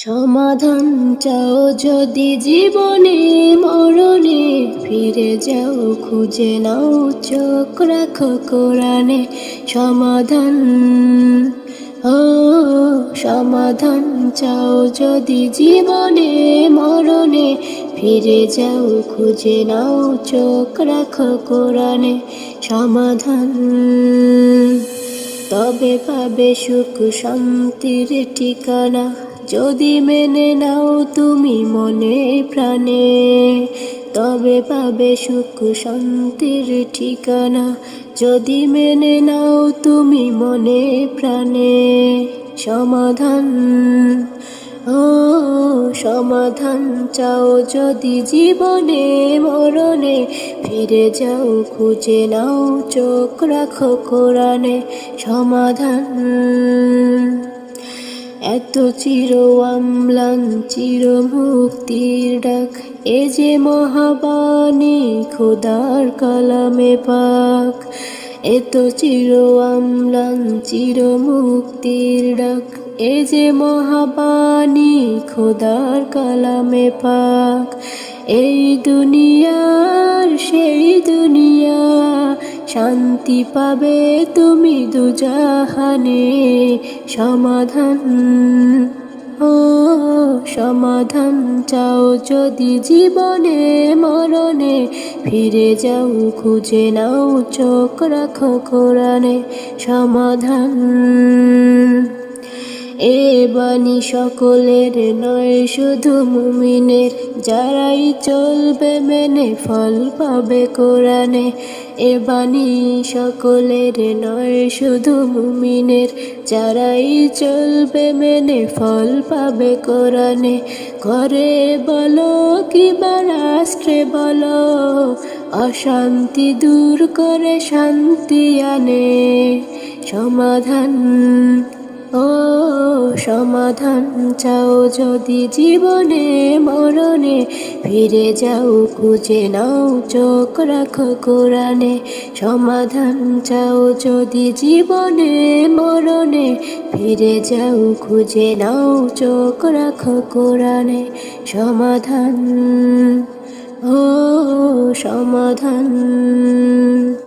সমাধান চাও যদি জীবনে মরণে, ফিরে যাও খুঁজে নাও, চোখ রাখো কোরআনে। সমাধান, ও সমাধান চাও যদি জীবনে মরণে, ফিরে যাও খুঁজে নাও, চোখ রাখো কোরআনে। সমাধান, তবে পাবে সুখ শান্তির ঠিকানা, যদি মেনে নাও তুমি মনে প্রাণে। তবে পাবে সুখ শান্তির ঠিকানা, যদি মেনে নাও তুমি মনে প্রাণে। সমাধান, ও সমাধান চাও যদি জীবনে মরণে, ফিরে যাও খুঁজে নাও, চোখ রাখো কোরআনে। সমাধান, এত চির অম্লান চির মুক্তির ডাক, এ যে মহাবাণী খোদার কালামে পাক। এত চির অম্লান চির মুক্তির ডাক, এ যে মহাবাণী খোদার কালামে পাক। এই দুনিয়ার সেই দুনিয়া, শান্তি পাবে তুমি দুজাহানে। সমাধান, ও সমাধান চাও যদি জীবনে মরণে, ফিরে যাও খুঁজে নাও, চোখ রাখো কোরআনে। সমাধান, এ বাণী সকলের নয় শুধু মুমিনের, যারাই চলবে মেনে ফল পাবে কোরআনে। এ বাণী সকলের নয় শুধু মুমিনের, যারাই চলবে মেনে ফল পাবে কোরআনে। ঘরে বলো কিংবা রাষ্ট্রে বলো, অশান্তি দূর করে শান্তি আনে। সমাধান, ও সমাধান চাও যদি জীবনে মরণে, ফিরে যাও খুঁজে নাও, চোখ রাখো কোরআনে। সমাধান চাও যদি জীবনে মরণে, ফিরে যাও খুঁজে নাও, চোখ রাখো কোরআনে। সমাধান, ও সমাধান।